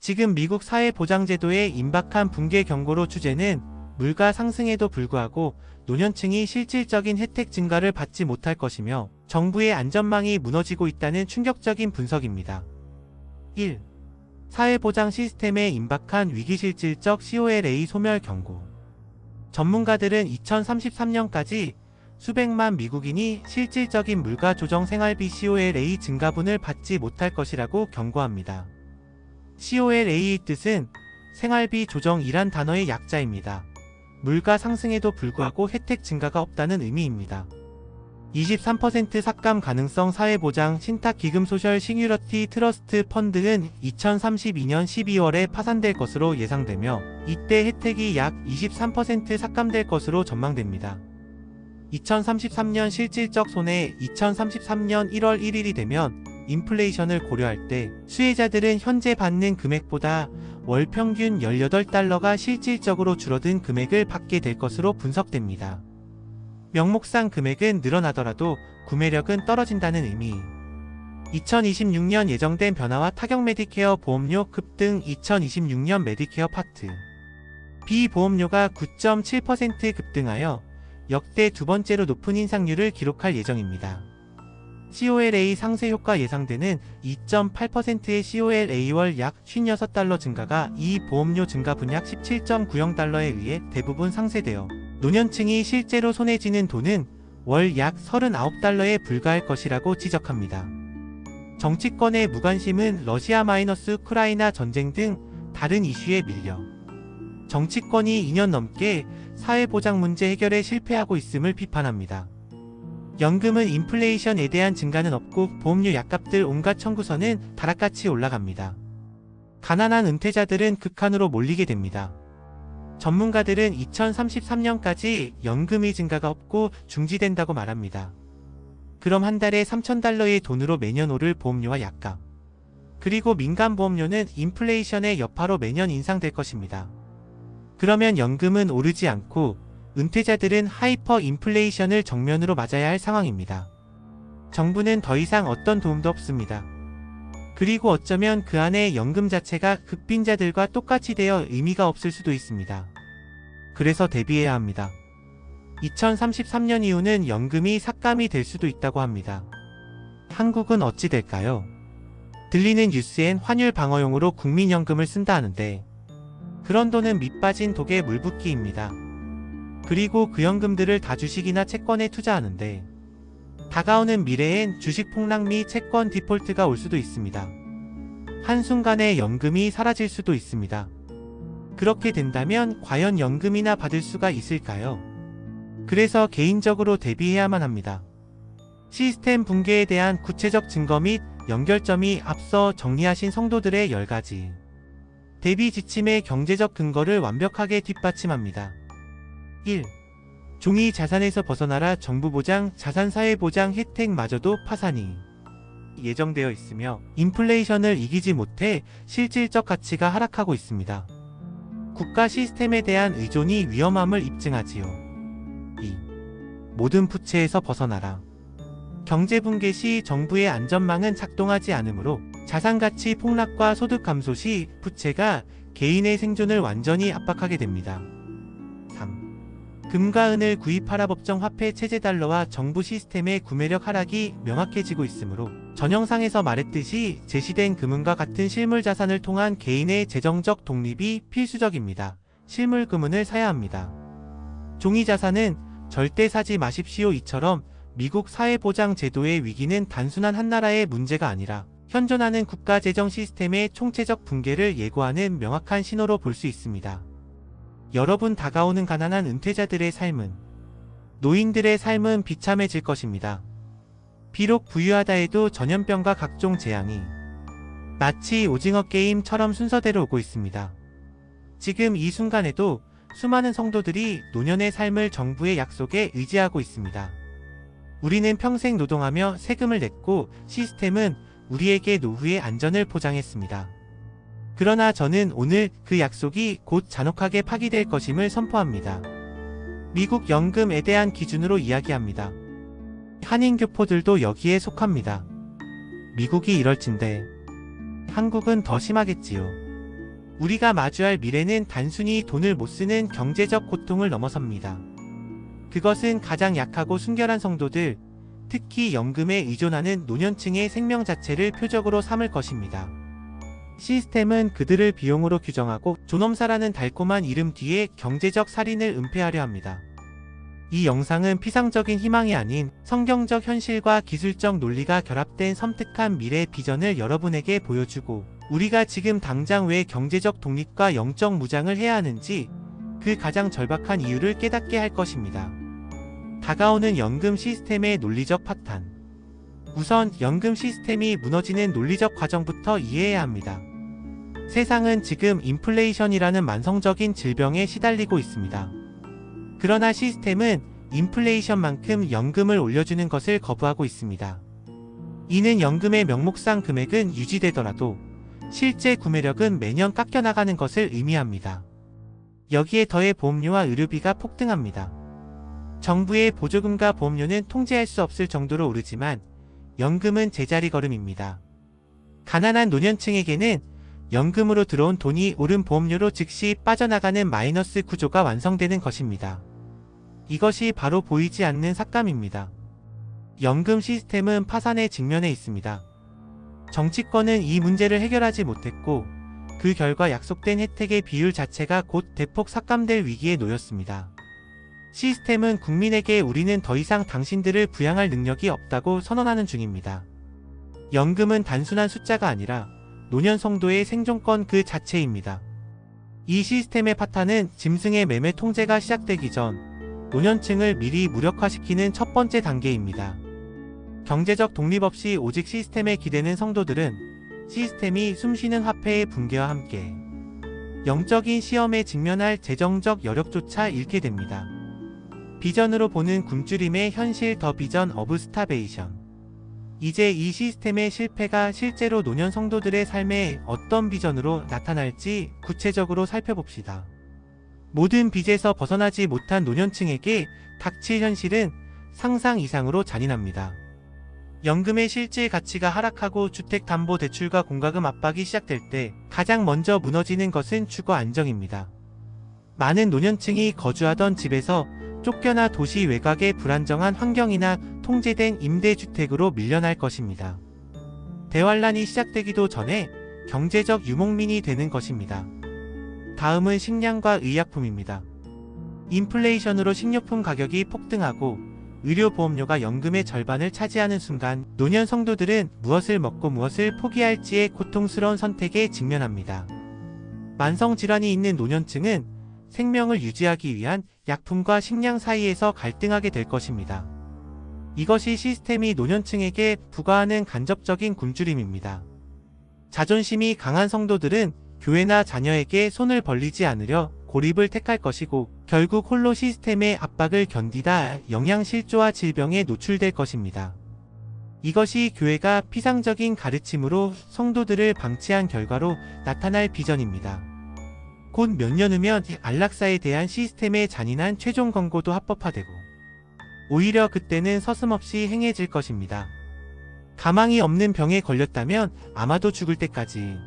지금 미국 사회보장제도의 임박한 붕괴 경고로 주제는 물가 상승에도 불구하고 노년층이 실질적인 혜택 증가를 받지 못할 것이며 정부의 안전망이 무너지고 있다는 충격적인 분석입니다. 1. 사회보장 시스템에 임박한 위기실질적 COLA 소멸 경고. 전문가들은 2033년까지 수백만 미국인이 실질적인 물가 조정 생활비 COLA 증가분을 받지 못할 것이라고 경고합니다. COLA의 뜻은 생활비 조정이란 단어의 약자입니다. 물가 상승에도 불구하고 혜택 증가가 없다는 의미입니다. 23% 삭감 가능성 사회보장 신탁기금 소셜 시큐리티 트러스트 펀드는 2032년 12월에 파산될 것으로 예상되며 이때 혜택이 약 23% 삭감될 것으로 전망됩니다. 2033년 실질적 손해 2033년 1월 1일이 되면 인플레이션을 고려할 때 수혜자들은 현재 받는 금액보다 월 평균 18달러가 실질적으로 줄어든 금액을 받게 될 것으로 분석됩니다. 명목상 금액은 늘어나더라도 구매력은 떨어진다는 의미. 2026년 예정된 변화와 타격 메디케어 보험료 급등 2026년 메디케어 파트 B 보험료가 9.7% 급등하여 역대 두 번째로 높은 인상률을 기록할 예정입니다. COLA 상세 효과 예상되는 2.8%의 COLA 월 약 56달러 증가가 이 보험료 증가 분약 17.90달러에 의해 대부분 상쇄되어 노년층이 실제로 손해지는 돈은 월 약 39달러에 불과할 것이라고 지적합니다. 정치권의 무관심은 러시아-우크라이나 전쟁 등 다른 이슈에 밀려 정치권이 2년 넘게 사회보장 문제 해결에 실패하고 있음을 비판합니다. 연금은 인플레이션에 대한 증가는 없고 보험료 약값들 온갖 청구서는 다락같이 올라갑니다. 가난한 은퇴자들은 극한으로 몰리게 됩니다. 전문가들은 2033년까지 연금의 증가가 없고 중지된다고 말합니다. 그럼 한 달에 3,000달러의 돈으로 매년 오를 보험료와 약값, 그리고 민간보험료는 인플레이션의 여파로 매년 인상될 것입니다. 그러면 연금은 오르지 않고 은퇴자들은 하이퍼 인플레이션을 정면으로 맞아야 할 상황입니다. 정부는 더 이상 어떤 도움도 없습니다. 그리고 어쩌면 그 안에 연금 자체가 극빈자들과 똑같이 되어 의미가 없을 수도 있습니다. 그래서 대비해야 합니다. 2033년 이후는 연금이 삭감이 될 수도 있다고 합니다. 한국은 어찌 될까요? 들리는 뉴스엔 환율 방어용으로 국민연금을 쓴다 하는데 그런 돈은 밑빠진 독에 물붓기입니다. 그리고 그 연금들을 다 주식이나 채권에 투자하는데 다가오는 미래엔 주식 폭락 및 채권 디폴트가 올 수도 있습니다. 한순간에 연금이 사라질 수도 있습니다. 그렇게 된다면 과연 연금이나 받을 수가 있을까요? 그래서 개인적으로 대비해야만 합니다. 시스템 붕괴에 대한 구체적 증거 및 연결점이 앞서 정리하신 성도들의 10가지 대비 지침의 경제적 근거를 완벽하게 뒷받침합니다. 1. 종이 자산에서 벗어나라. 정부 보장, 자산사회보장 혜택마저도 파산이 예정되어 있으며 인플레이션을 이기지 못해 실질적 가치가 하락하고 있습니다. 국가 시스템에 대한 의존이 위험함을 입증하지요. 2. 모든 부채에서 벗어나라. 경제붕괴 시 정부의 안전망은 작동하지 않으므로 자산가치 폭락과 소득 감소 시 부채가 개인의 생존을 완전히 압박하게 됩니다. 3. 금과 은을 구입하라. 법정 화폐 체제 달러와 정부 시스템의 구매력 하락이 명확해지고 있으므로 전형상에서 말했듯이 제시된 금은과 같은 실물 자산을 통한 개인의 재정적 독립이 필수적입니다. 실물 금은을 사야 합니다. 종이 자산은 절대 사지 마십시오. 이처럼 미국 사회보장 제도의 위기는 단순한 한 나라의 문제가 아니라 현존하는 국가 재정 시스템의 총체적 붕괴를 예고하는 명확한 신호로 볼 수 있습니다. 여러분, 다가오는 가난한 은퇴자들의 삶은, 노인들의 삶은 비참해질 것입니다. 비록 부유하다 해도 전염병과 각종 재앙이 마치 오징어 게임처럼 순서대로 오고 있습니다. 지금 이 순간에도 수많은 성도들이 노년의 삶을 정부의 약속에 의지하고 있습니다. 우리는 평생 노동하며 세금을 냈고 시스템은 우리에게 노후의 안전을 보장했습니다. 그러나 저는 오늘 그 약속이 곧 잔혹하게 파기될 것임을 선포합니다. 미국 연금에 대한 기준으로 이야기합니다. 한인교포들도 여기에 속합니다. 미국이 이럴진데 한국은 더 심하겠지요. 우리가 마주할 미래는 단순히 돈을 못 쓰는 경제적 고통을 넘어섭니다. 그것은 가장 약하고 순결한 성도들, 특히 연금에 의존하는 노년층의 생명 자체를 표적으로 삼을 것입니다. 시스템은 그들을 비용으로 규정하고 존엄사라는 달콤한 이름 뒤에 경제적 살인을 은폐하려 합니다. 이 영상은 피상적인 희망이 아닌 성경적 현실과 기술적 논리가 결합된 섬뜩한 미래 비전을 여러분에게 보여주고, 우리가 지금 당장 왜 경제적 독립과 영적 무장을 해야 하는지 그 가장 절박한 이유를 깨닫게 할 것입니다. 다가오는 연금 시스템의 논리적 파탄. 우선 연금 시스템이 무너지는 논리적 과정부터 이해해야 합니다. 세상은 지금 인플레이션이라는 만성적인 질병에 시달리고 있습니다. 그러나 시스템은 인플레이션만큼 연금을 올려주는 것을 거부하고 있습니다. 이는 연금의 명목상 금액은 유지되더라도 실제 구매력은 매년 깎여나가는 것을 의미합니다. 여기에 더해 보험료와 의료비가 폭등합니다. 정부의 보조금과 보험료는 통제할 수 없을 정도로 오르지만 연금은 제자리 걸음입니다. 가난한 노년층에게는 연금으로 들어온 돈이 오른 보험료로 즉시 빠져나가는 마이너스 구조가 완성되는 것입니다. 이것이 바로 보이지 않는 삭감입니다. 연금 시스템은 파산에 직면해 있습니다. 정치권은 이 문제를 해결하지 못했고, 그 결과 약속된 혜택의 비율 자체가 곧 대폭 삭감될 위기에 놓였습니다. 시스템은 국민에게 우리는 더 이상 당신들을 부양할 능력이 없다고 선언하는 중입니다. 연금은 단순한 숫자가 아니라 노년 성도의 생존권 그 자체입니다. 이 시스템의 파탄은 짐승의 매매 통제가 시작되기 전 노년층을 미리 무력화시키는 첫 번째 단계입니다. 경제적 독립 없이 오직 시스템에 기대는 성도들은 시스템이 숨쉬는 화폐의 붕괴와 함께 영적인 시험에 직면할 재정적 여력조차 잃게 됩니다. 비전으로 보는 굶주림의 현실, 더 비전 오브 스타베이션. 이제 이 시스템의 실패가 실제로 노년 성도들의 삶에 어떤 비전으로 나타날지 구체적으로 살펴봅시다. 모든 빚에서 벗어나지 못한 노년층에게 닥칠 현실은 상상 이상으로 잔인합니다. 연금의 실질 가치가 하락하고 주택담보대출과 공과금 압박이 시작될 때 가장 먼저 무너지는 것은 주거 안정입니다. 많은 노년층이 거주하던 집에서 쫓겨나 도시 외곽의 불안정한 환경이나 통제된 임대주택으로 밀려날 것입니다. 대환란이 시작되기도 전에 경제적 유목민이 되는 것입니다. 다음은 식량과 의약품입니다. 인플레이션으로 식료품 가격이 폭등하고 의료보험료가 연금의 절반을 차지하는 순간 노년 성도들은 무엇을 먹고 무엇을 포기할지의 고통스러운 선택에 직면합니다. 만성질환이 있는 노년층은 생명을 유지하기 위한 약품과 식량 사이에서 갈등하게 될 것입니다. 이것이 시스템이 노년층에게 부과하는 간접적인 굶주림입니다. 자존심이 강한 성도들은 교회나 자녀에게 손을 벌리지 않으려 고립을 택할 것이고, 결국 홀로 시스템의 압박을 견디다 영양실조와 질병에 노출될 것입니다. 이것이 교회가 피상적인 가르침으로 성도들을 방치한 결과로 나타날 비전입니다. 곧 몇 년 후면 안락사에 대한 시스템의 잔인한 최종 권고도 합법화되고, 오히려 그때는 서슴없이 행해질 것입니다. 가망이 없는 병에 걸렸다면 아마도 죽을 때까지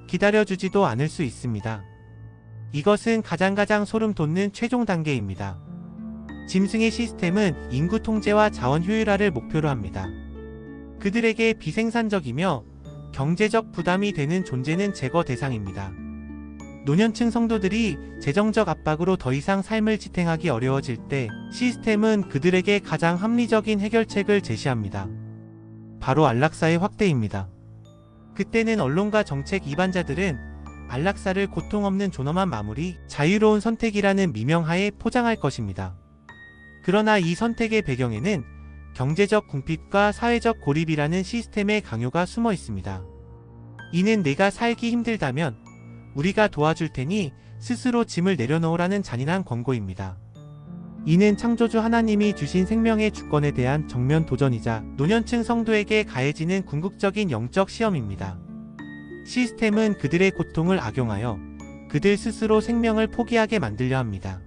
기다려주지도 않을 수 있습니다. 이것은 가장 소름 돋는 최종 단계입니다. 짐승의 시스템은 인구 통제와 자원 효율화를 목표로 합니다. 그들에게 비생산적이며 경제적 부담이 되는 존재는 제거 대상입니다. 노년층 성도들이 재정적 압박으로 더 이상 삶을 지탱하기 어려워질 때 시스템은 그들에게 가장 합리적인 해결책을 제시합니다. 바로 안락사의 확대입니다. 그때는 언론과 정책 이반자들은 안락사를 고통 없는 존엄한 마무리, 자유로운 선택이라는 미명하에 포장할 것입니다. 그러나 이 선택의 배경에는 경제적 궁핍과 사회적 고립이라는 시스템의 강요가 숨어 있습니다. 이는 내가 살기 힘들다면 우리가 도와줄 테니 스스로 짐을 내려놓으라는 잔인한 권고입니다. 이는 창조주 하나님이 주신 생명의 주권에 대한 정면 도전이자 노년층 성도에게 가해지는 궁극적인 영적 시험입니다. 시스템은 그들의 고통을 악용하여 그들 스스로 생명을 포기하게 만들려 합니다.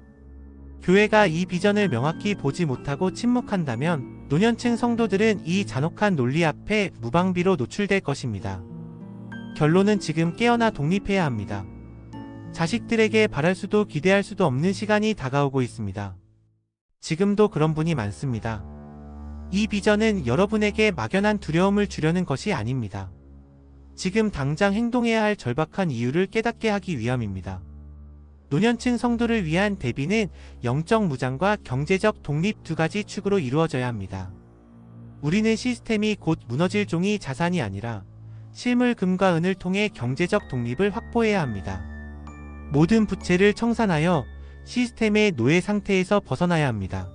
교회가 이 비전을 명확히 보지 못하고 침묵한다면 노년층 성도들은 이 잔혹한 논리 앞에 무방비로 노출될 것입니다. 결론은 지금 깨어나 독립해야 합니다. 자식들에게 바랄 수도 기대할 수도 없는 시간이 다가오고 있습니다. 지금도 그런 분이 많습니다. 이 비전은 여러분에게 막연한 두려움을 주려는 것이 아닙니다. 지금 당장 행동해야 할 절박한 이유를 깨닫게 하기 위함입니다. 노년층 성도를 위한 대비는 영적 무장과 경제적 독립 두 가지 축으로 이루어져야 합니다. 우리는 시스템이 곧 무너질 종이 자산이 아니라 실물 금과 은을 통해 경제적 독립을 확보해야 합니다. 모든 부채를 청산하여 시스템의 노예 상태에서 벗어나야 합니다.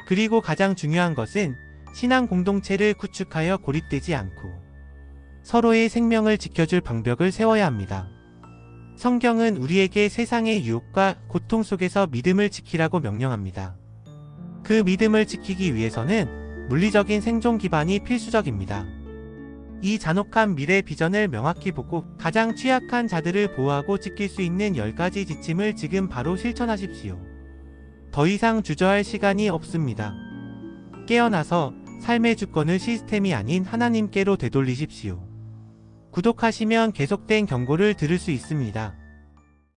그리고 가장 중요한 것은 신앙 공동체를 구축하여 고립되지 않고 서로의 생명을 지켜줄 방벽을 세워야 합니다. 성경은 우리에게 세상의 유혹과 고통 속에서 믿음을 지키라고 명령합니다. 그 믿음을 지키기 위해서는 물리적인 생존 기반이 필수적입니다. 이 잔혹한 미래 비전을 명확히 보고 가장 취약한 자들을 보호하고 지킬 수 있는 10가지 지침을 지금 바로 실천하십시오. 더 이상 주저할 시간이 없습니다. 깨어나서 삶의 주권을 시스템이 아닌 하나님께로 되돌리십시오. 구독하시면 계속된 경고를 들을 수 있습니다.